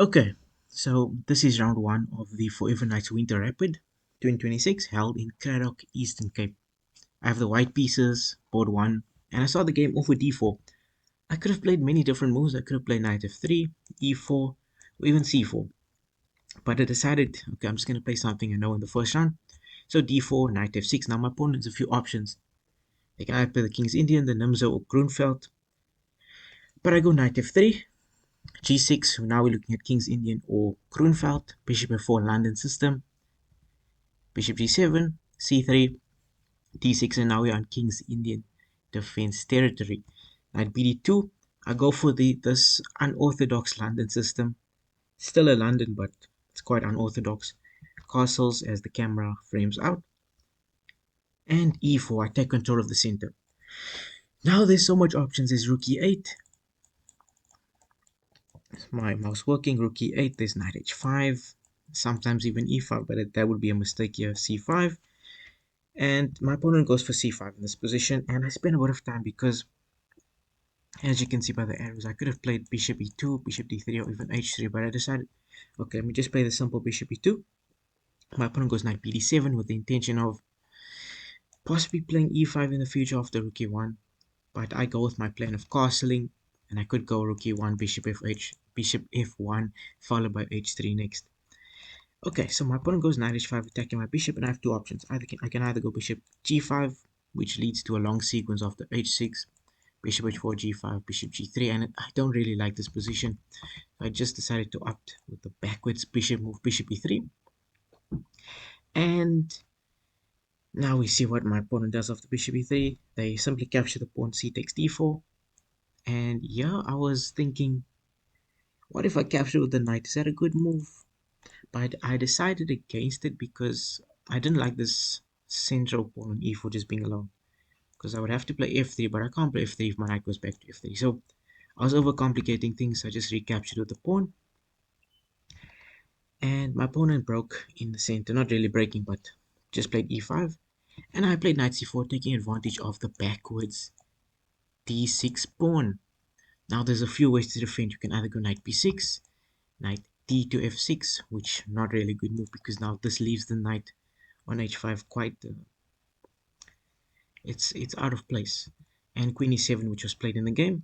Okay, so this is round one of the Forever Knights Winter Rapid 2026 held in Cradock, Eastern Cape. I have the white pieces, board one, and I saw the game off with d4. I could have played many different moves. I could have played knight f3, e4, or even c4. But I decided, okay, I'm just going to play something I know in the first round. So d4, knight f6. Now my opponent has a few options. They can either play the King's Indian, the Nimzo, or Grunfeld. But I go knight f3, g6. Now we're looking at King's Indian or Grunfeld, bishop f4 London system, bishop g7, c3, d6, and now we're on King's Indian defense territory. Knight bd2, I go for this unorthodox London system. Still a London, but it's quite unorthodox. Castles as the camera frames out. And e4, I take control of the center. Now there's so much options. There's rook e8. Is my mouse working? Rook e8. There's knight h5. Sometimes even e5, but that would be a mistake here. c5. And my opponent goes for c5 in this position. And I spend a bit of time because, as you can see by the arrows, I could have played bishop e2, bishop d3, or even h3. But I decided, okay, let me just play the simple bishop e2. My opponent goes knight bd7 with the intention of possibly playing e5 in the future after rook e1, but I go with my plan of castling, and I could go rook e1, bishop bishop f1, followed by h3 next. Okay, so my opponent goes knight h5, attacking my bishop, and I have two options. I can either go bishop g5, which leads to a long sequence after h6, bishop h4, g5, bishop g3, and I don't really like this position. I just decided to opt with the backwards bishop move, bishop e3, and now we see what my opponent does after bishop e3. They simply capture the pawn, c takes d4. And yeah, I was thinking, what if I capture with the knight? Is that a good move? But I decided against it because I didn't like this central pawn on e4 just being alone. Because I would have to play f3, but I can't play f3 if my knight goes back to f3. So I was overcomplicating things. I just recaptured with the pawn. And my opponent broke in the center. Not really breaking, but just played e5. And I played knight c4, taking advantage of the backwards d6 pawn. Now there's a few ways to defend. You can either go knight b6, knight d to f6, which not really a good move because now this leaves the knight on h5 quite it's out of place, and queen e7, which was played in the game.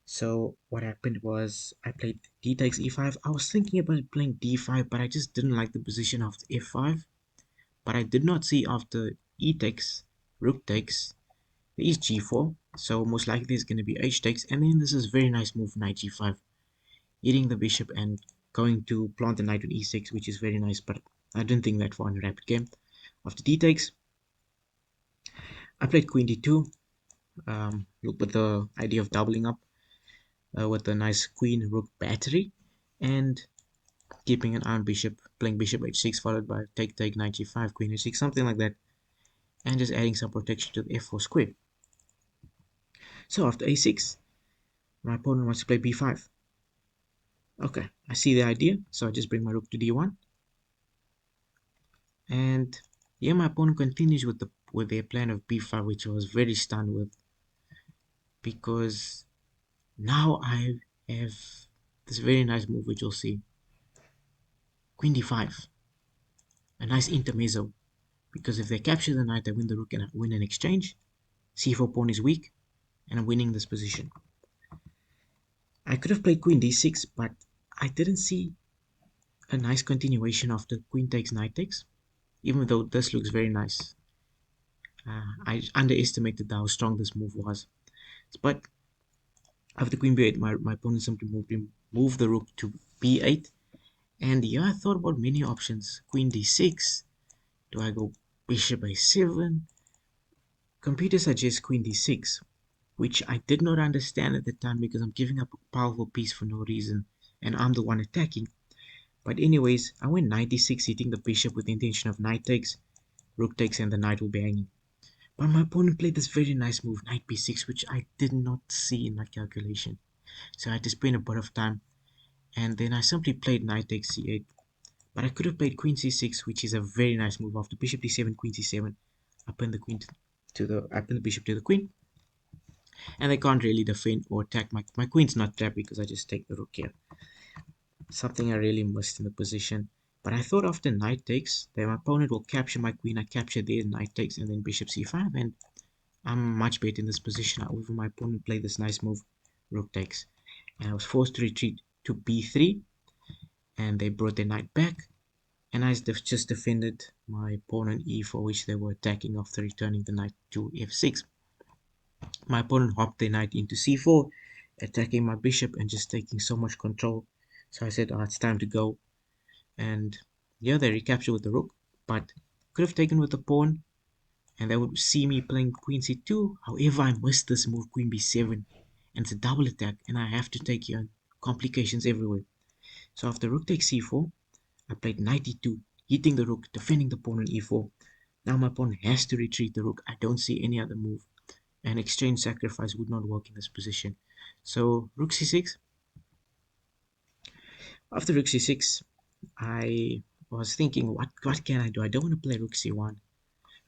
So what happened was I played d takes e5. I was thinking about playing d5, but I just didn't like the position after f5. But I did not see after e takes, rook takes, there is g4, so most likely there's going to be h takes, and then this is very nice move, knight g5, hitting the bishop and going to plant the knight on e6, which is very nice, but I didn't think that far in a rapid game. After d takes, I played queen d2, look with the idea of doubling up with a nice queen rook battery, and keeping an eye on bishop, playing bishop h6 followed by take knight g5, queen h6, something like that, and just adding some protection to the f4 square. So after a6, my opponent wants to play b5. Okay, I see the idea, so I just bring my rook to d1, and yeah, my opponent continues with their plan of b5, which I was very stunned with because now I have this very nice move, which you'll see, queen d5, a nice intermezzo. Because if they capture the knight, I win the rook and I win an exchange. c4 pawn is weak, and I'm winning this position. I could have played queen d6, but I didn't see a nice continuation after queen takes, knight takes, even though this looks very nice. I underestimated how strong this move was. But after queen b8, my opponent simply moved the rook to b8. And yeah, I thought about many options. Queen d6. Do I go bishop a7? Computer suggests queen d6, which I did not understand at the time because I'm giving up a powerful piece for no reason, and I'm the one attacking. But anyways, I went knight d6, hitting the bishop with the intention of knight takes, rook takes, and the knight will be hanging. But my opponent played this very nice move, knight b6, which I did not see in my calculation. So I had to spend a bit of time, and then I simply played knight takes c8. But I could have played queen c6, which is a very nice move. After bishop d7, queen c7, I pin the queen I pin the bishop to the queen, and they can't really defend or attack. My queen's not trapped because I just take the rook here. something I really missed in the position. But I thought after knight takes, that my opponent will capture my queen. I capture their knight takes, and then bishop c5, and I'm much better in this position. However, my opponent played this nice move, rook takes, and I was forced to retreat to b3, and they brought their knight back, and I just defended my pawn on e4, which they were attacking after returning the knight to f6. My opponent hopped the knight into c4, attacking my bishop and just taking so much control. So I said, oh, it's time to go. And yeah, they recaptured with the rook, but could have taken with the pawn, and they would see me playing queen c2. However, I missed this move, queen b7, and it's a double attack, and I have to take here. Complications everywhere. So after rook takes c4, I played knight e2, hitting the rook, defending the pawn on e4. Now my pawn has to retreat the rook. I don't see any other move. An exchange sacrifice would not work in this position. So rook c6. After rook c6, I was thinking, what can I do? I don't want to play rook c1.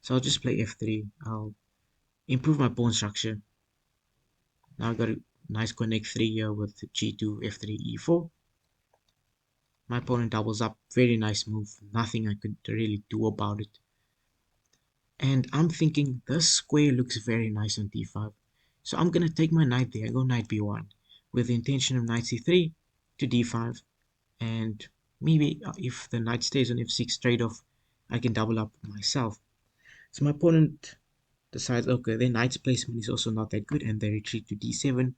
So I'll just play f3. I'll improve my pawn structure. Now I got a nice connect 3 here with g2, f3, e4. My opponent doubles up. Very nice move. Nothing I could really do about it. And I'm thinking this square looks very nice on d5. So I'm going to take my knight there. I go knight b1 with the intention of knight c3 to d5. And maybe if the knight stays on f6 straight off, I can double up myself. So my opponent decides, okay, their knight's placement is also not that good, and they retreat to d7.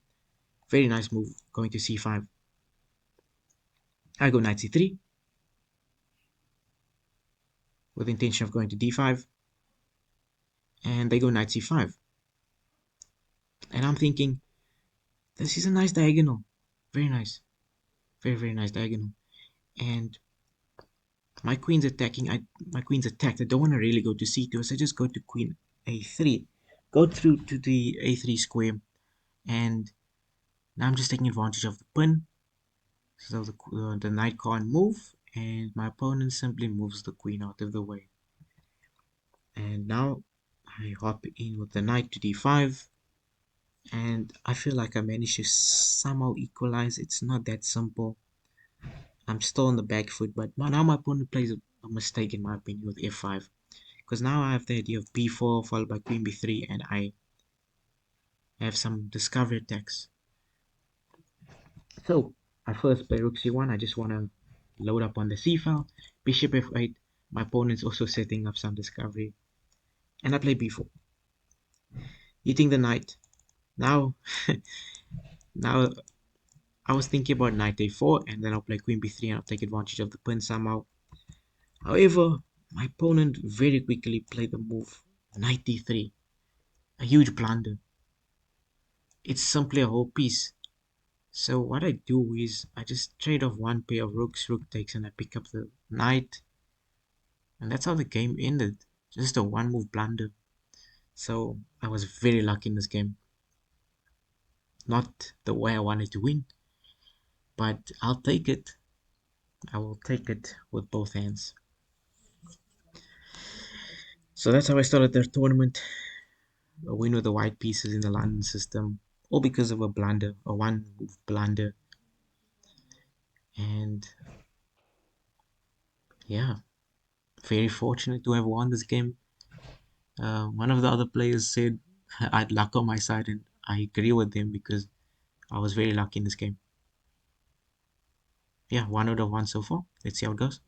Very nice move, going to c5. I go knight c3 with the intention of going to d5, and they go knight c5. And I'm thinking, this is a nice diagonal. Very nice. Very, very nice diagonal. And my queen's attacking. My queen's attacked. I don't want to really go to c2, so I just go to queen a3. Go through to the a3 square, and now I'm just taking advantage of the pin. So the knight can't move, and my opponent simply moves the queen out of the way. And now I hop in with the knight to d5, and I feel like I managed to somehow equalize. It's not that simple. I'm still on the back foot, but now my opponent plays a mistake in my opinion with f5, because now I have the idea of b4 followed by queen b3, and I have some discovery attacks. So I first play rook c1. I just want to load up on the c file. Bishop f8. My opponent's also setting up some discovery, and I play b4, hitting the knight. Now, now I was thinking about knight a4, and then I'll play queen b3, and I'll take advantage of the pin somehow. However, my opponent very quickly played the move knight d3, a huge blunder. It's simply a whole piece. So what I do is I just trade off one pair of rooks, rook takes, and I pick up the knight, and that's how the game ended. Just a one move blunder. So I was very lucky in this game. Not the way I wanted to win, but I'll take it. I will take it with both hands. So that's how I started the tournament. A win with the white pieces in the London system, all because of a blunder, a one move blunder. And yeah, very fortunate to have won this game. One of the other players said I had luck on my side, and I agree with them because I was very lucky in this game. Yeah, 1 out of 1 so far. Let's see how it goes.